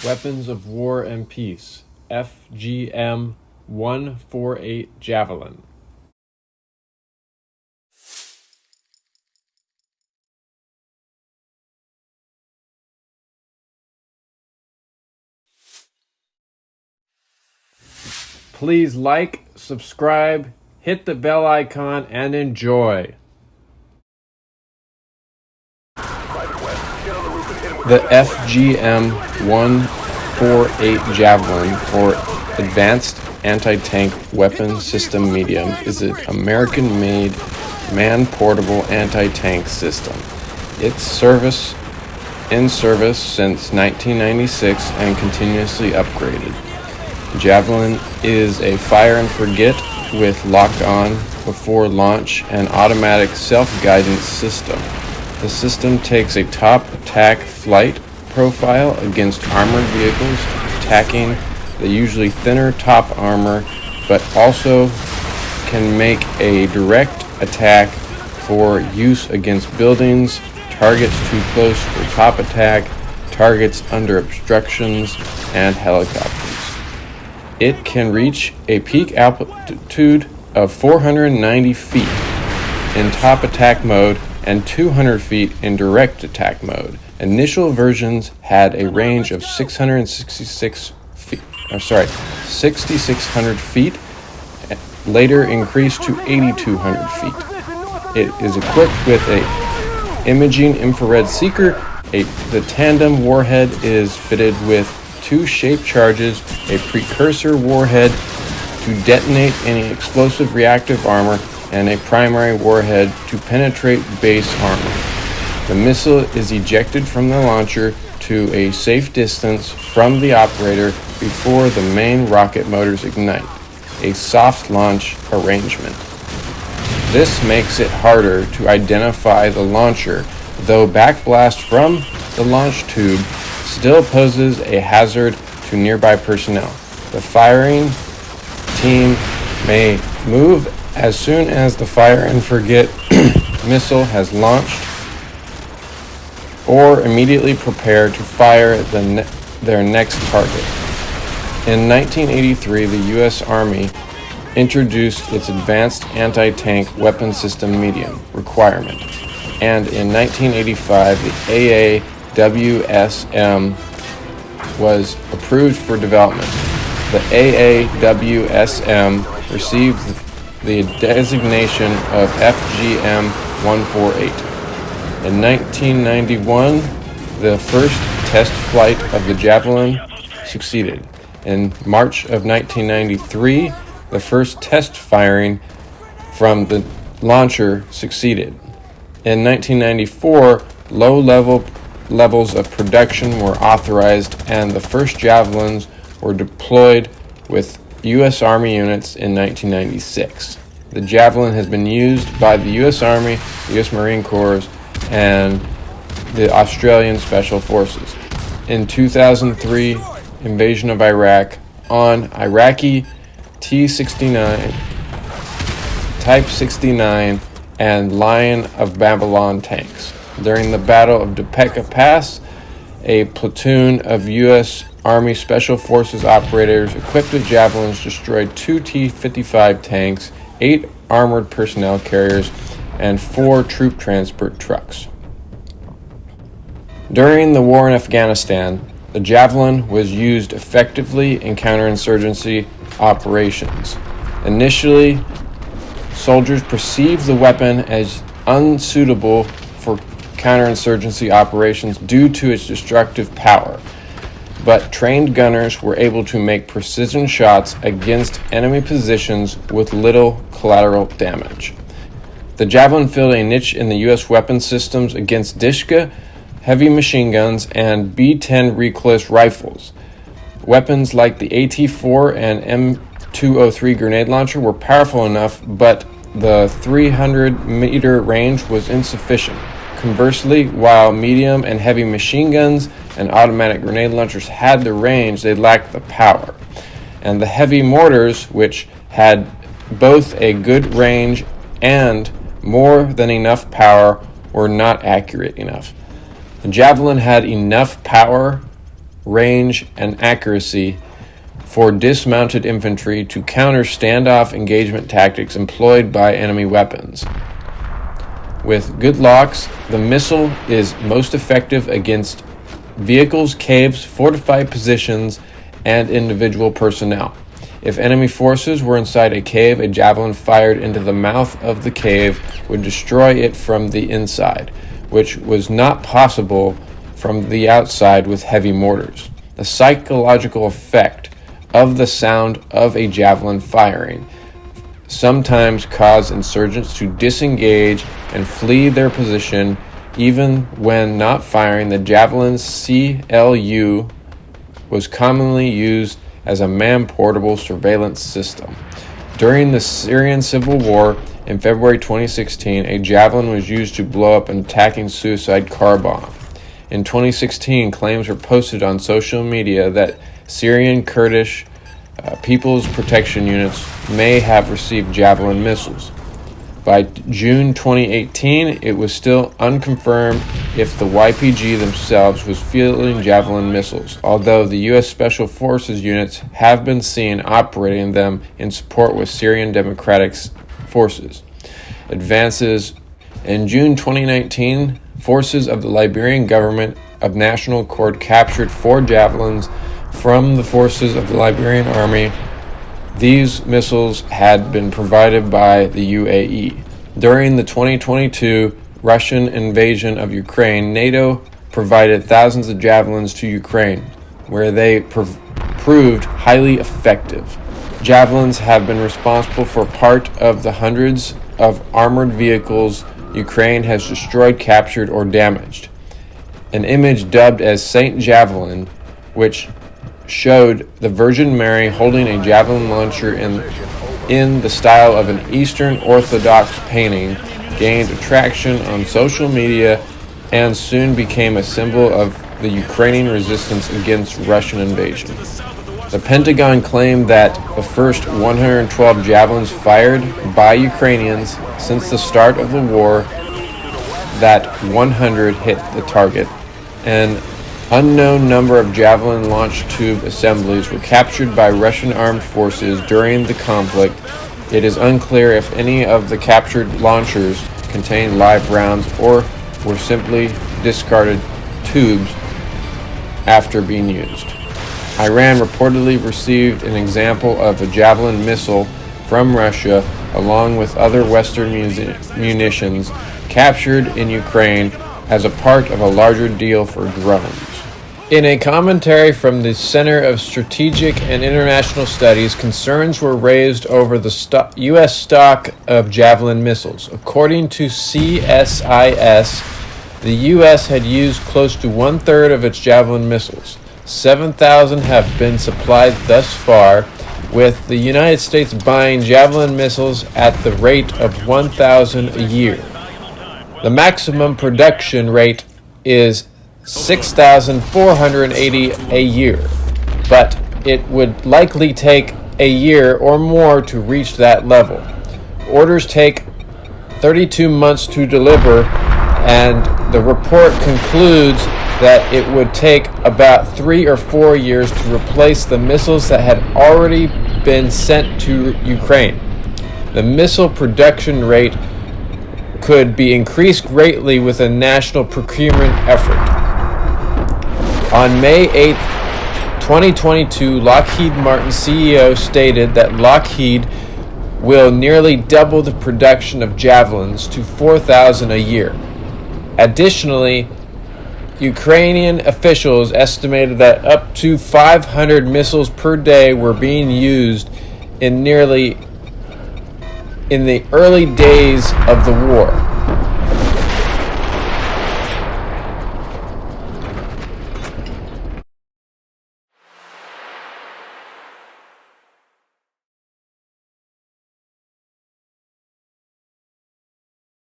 Weapons of War and Peace, FGM 148 Javelin. Please like, subscribe, hit the bell icon, and enjoy. The FGM 148 Javelin, or Advanced Anti-Tank Weapon System Medium, is an American-made, man-portable anti-tank system. It's in service since 1996 and continuously upgraded. Javelin is a fire and forget with lock-on before launch and automatic self-guidance system. The system takes a top attack flight profile against armored vehicles, attacking the usually thinner top armor, but also can make a direct attack for use against buildings, targets too close for top attack, targets under obstructions, and helicopters. It can reach a peak altitude of 490 feet in top attack mode and 200 feet in direct attack mode. Initial versions had a range of 6,600 feet, later increased to 8,200 feet. It is equipped with a imaging infrared seeker. The tandem warhead is fitted with 2 shape charges, a precursor warhead to detonate any explosive reactive armor, and a primary warhead to penetrate base armor. The missile is ejected from the launcher to a safe distance from the operator before the main rocket motors ignite, a soft launch arrangement. This makes it harder to identify the launcher, though backblast from the launch tube still poses a hazard to nearby personnel. The firing team may move as soon as the fire and forget missile has launched, or immediately prepare to fire their next target. In 1983, the U.S. Army introduced its Advanced Anti-Tank Weapon System Medium requirement, and in 1985, the AAWSM was approved for development. The AAWSM received the designation of FGM 148. In 1991, the first test flight of the Javelin succeeded. In March of 1993, the first test firing from the launcher succeeded. In 1994, low levels of production were authorized, and the first Javelins were deployed with U.S. Army units in 1996. The Javelin has been used by the U.S. Army, the U.S. Marine Corps, and the Australian Special Forces. In 2003, invasion of Iraq on Iraqi T-69, Type 69, and Lion of Babylon tanks. During the Battle of Depeka Pass, a platoon of U.S. Army Special Forces operators equipped with Javelins destroyed 2 T-55 tanks, 8 armored personnel carriers, and 4 troop transport trucks. During the war in Afghanistan, the Javelin was used effectively in counterinsurgency operations. Initially, soldiers perceived the weapon as unsuitable for counterinsurgency operations due to its destructive power, but trained gunners were able to make precision shots against enemy positions with little collateral damage. The Javelin filled a niche in the U.S. weapon systems against Dishka heavy machine guns and B-10 recoilless rifles. Weapons like the AT-4 and M203 grenade launcher were powerful enough, but the 300-meter range was insufficient. Conversely, while medium and heavy machine guns and automatic grenade launchers had the range, they lacked the power. And the heavy mortars, which had both a good range and more than enough power, were not accurate enough. The Javelin had enough power range, and accuracy for dismounted infantry to counter standoff engagement tactics employed by enemy weapons. With good locks, the missile is most effective against vehicles, caves, fortified positions, and individual personnel. If enemy forces were inside a cave, a javelin fired into the mouth of the cave would destroy it from the inside, which was not possible from the outside with heavy mortars. The psychological effect of the sound of a javelin firing sometimes caused insurgents to disengage and flee their position. Even when not firing, the javelin's CLU was commonly used as a man-portable surveillance system. During the Syrian Civil War in February 2016, a javelin was used to blow up an attacking suicide car bomb. In 2016, claims were posted on social media that Syrian Kurdish People's Protection Units may have received Javelin missiles. By June 2018, it was still unconfirmed if the YPG themselves was fielding Javelin missiles, although the U.S. Special Forces units have been seen operating them in support with Syrian Democratic Forces. Advances in June 2019, forces of the Liberian Government of National Accord captured 4 Javelins from the forces of the Liberian Army. These missiles had been provided by the UAE. During the 2022 Russian invasion of Ukraine, NATO provided thousands of javelins to Ukraine, where they proved highly effective. Javelins have been responsible for part of the hundreds of armored vehicles Ukraine has destroyed, captured, or damaged. An image dubbed as Saint Javelin, which showed the Virgin Mary holding a javelin launcher in the style of an Eastern Orthodox painting, gained attraction on social media and soon became a symbol of the Ukrainian resistance against Russian invasion. The Pentagon claimed that the first 112 javelins fired by Ukrainians since the start of the war, that 100 hit the target. An unknown number of Javelin launch tube assemblies were captured by Russian armed forces during the conflict. It is unclear if any of the captured launchers contained live rounds or were simply discarded tubes after being used. Iran reportedly received an example of a Javelin missile from Russia, along with other Western munitions captured in Ukraine as a part of a larger deal for drones. In a commentary from the Center of Strategic and International Studies, concerns were raised over the U.S. stock of Javelin missiles. According to CSIS, the U.S. had used close to one-third of its Javelin missiles. 7,000 have been supplied thus far, with the United States buying Javelin missiles at the rate of 1,000 a year. The maximum production rate is 6,480 a year, but it would likely take a year or more to reach that level. Orders take 32 months to deliver, and the report concludes that it would take about 3 or 4 years to replace the missiles that had already been sent to Ukraine. The missile production rate could be increased greatly with a national procurement effort. On May 8, 2022, Lockheed Martin CEO stated that Lockheed will nearly double the production of Javelins to 4,000 a year. Additionally, Ukrainian officials estimated that up to 500 missiles per day were being used in the early days of the war.